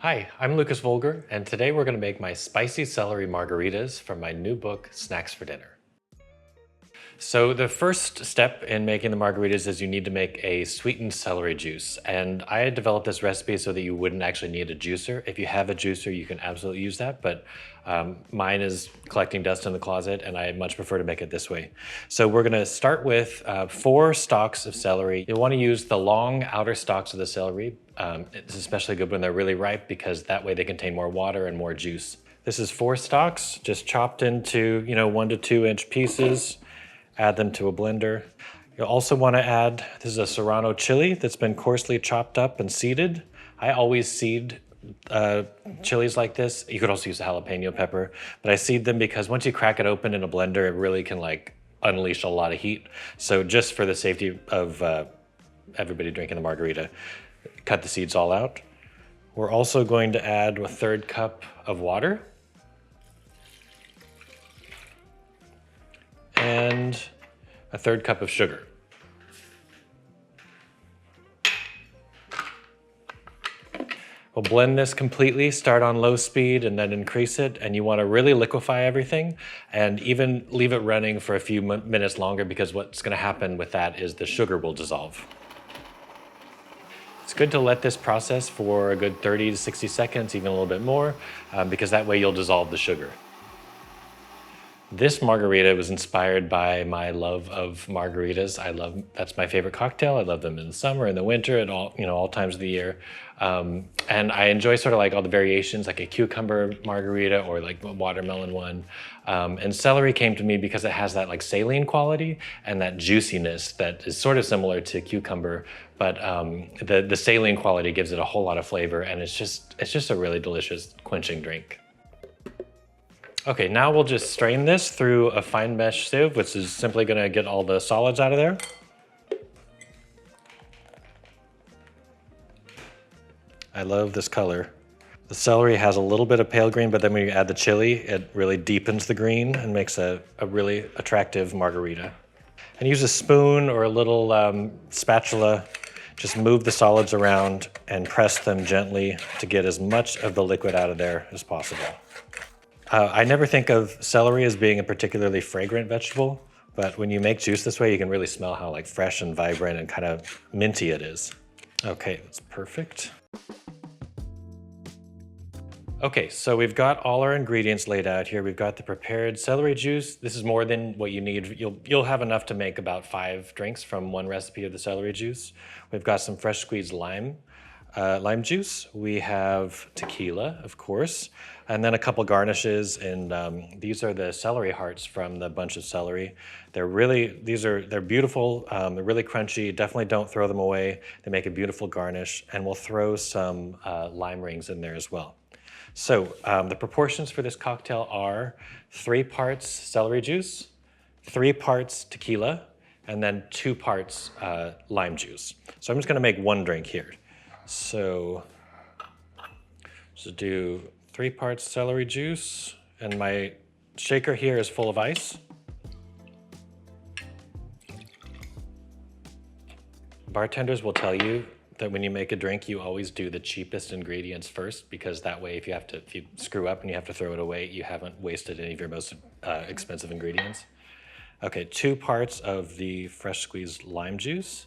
Hi, I'm Lukas Volger, and today we're going to make my spicy celery margaritas from my new book, Snacks for Dinner. So the first step in making the margaritas is you need to make a sweetened celery juice. And I had developed this recipe so that you wouldn't actually need a juicer. If you have a juicer, you can absolutely use that, but mine is collecting dust in the closet and I much prefer to make it this way. So we're gonna start with 4 stalks of celery. You'll wanna use the long outer stalks of the celery. It's especially good when they're really ripe because that way they contain more water and more juice. This is 4 stalks, just chopped into 1 to 2 inch pieces. Add them to a blender. You'll also want to add, this is a serrano chili that's been coarsely chopped up and seeded. I always seed chilies like this. You could also use a jalapeno pepper, but I seed them because once you crack it open in a blender, it really can unleash a lot of heat. So just for the safety of everybody drinking the margarita, cut the seeds all out. We're also going to add a 1/3 cup of water. And a 1/3 cup of sugar. We'll blend this completely, start on low speed and then increase it. And you want to really liquefy everything and even leave it running for a few minutes longer because what's going to happen with that is the sugar will dissolve. It's good to let this process for a good 30 to 60 seconds, even a little bit more, because that way you'll dissolve the sugar. This margarita was inspired by my love of margaritas. That's my favorite cocktail. I love them in the summer, in the winter, at all times of the year. And I enjoy sort of like all the variations, like a cucumber margarita or like a watermelon one. And celery came to me because it has that like saline quality and that juiciness that is sort of similar to cucumber, but the saline quality gives it a whole lot of flavor, and it's just a really delicious quenching drink. Okay, now we'll just strain this through a fine mesh sieve, which is simply gonna get all the solids out of there. I love this color. The celery has a little bit of pale green, but then when you add the chili, it really deepens the green and makes a really attractive margarita. And use a spoon or a little spatula. Just move the solids around and press them gently to get as much of the liquid out of there as possible. I never think of celery as being a particularly fragrant vegetable, but when you make juice this way, you can really smell how like fresh and vibrant and kind of minty it is. Okay, that's perfect. Okay, so we've got all our ingredients laid out here. We've got the prepared celery juice. This is more than what you need. You'll have enough to make about 5 drinks from one recipe of the celery juice. We've got some fresh squeezed lime juice. We have tequila, of course, and then a couple garnishes. And these are the celery hearts from the bunch of celery. They're beautiful. They're really crunchy. Definitely don't throw them away. They make a beautiful garnish. And we'll throw some lime rings in there as well. So the proportions for this cocktail are 3 parts celery juice, 3 parts tequila, and then 2 parts lime juice. So I'm just gonna make 1 drink here. So just do 3 parts celery juice, and my shaker here is full of ice. Bartenders will tell you that when you make a drink, you always do the cheapest ingredients first, because that way if you screw up and you have to throw it away, you haven't wasted any of your most expensive ingredients. Okay, 2 parts of the fresh squeezed lime juice.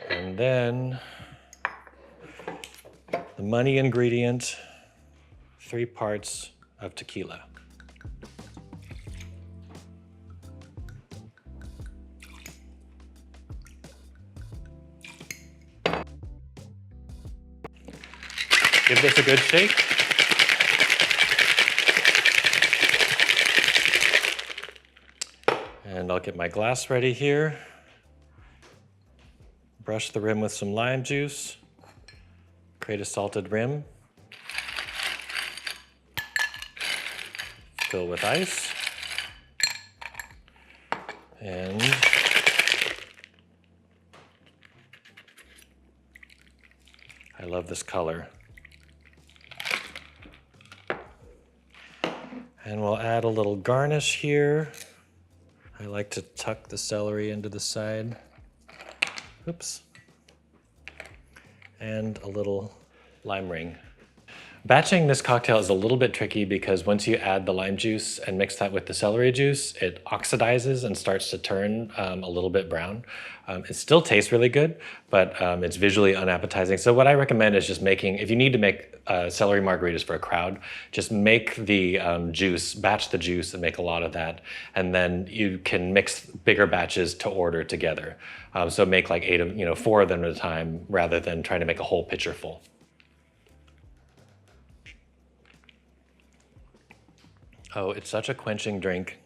And then the money ingredient, 3 parts of tequila. Give this a good shake. And I'll get my glass ready here. Brush the rim with some lime juice. Create a salted rim. Fill with ice. And I love this color. And we'll add a little garnish here. I like to tuck the celery into the side. Oops. And a little lime ring. Batching this cocktail is a little bit tricky because once you add the lime juice and mix that with the celery juice, it oxidizes and starts to turn a little bit brown. It still tastes really good, but it's visually unappetizing. So what I recommend is just making, if you need to make celery margaritas for a crowd, just make the juice, batch the juice and make a lot of that. And then you can mix bigger batches to order together. So make like 4 of them at a time rather than trying to make a whole pitcher full. Oh, it's such a quenching drink.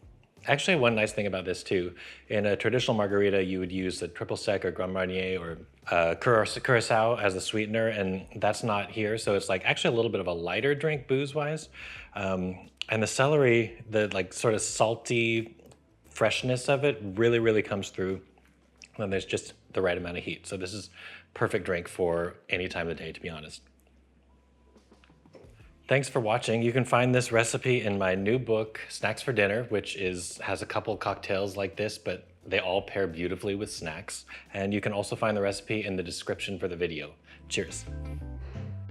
Actually, one nice thing about this too, in a traditional margarita, you would use the triple sec or Grand Marnier or curacao as a sweetener, and that's not here. So it's like actually a little bit of a lighter drink booze-wise. And the celery, the like sort of salty freshness of it really, really comes through. And there's just the right amount of heat. So this is perfect drink for any time of the day, to be honest. Thanks for watching. You can find this recipe in my new book, Snacks for Dinner, which has a couple cocktails like this, but they all pair beautifully with snacks. And you can also find the recipe in the description for the video. Cheers.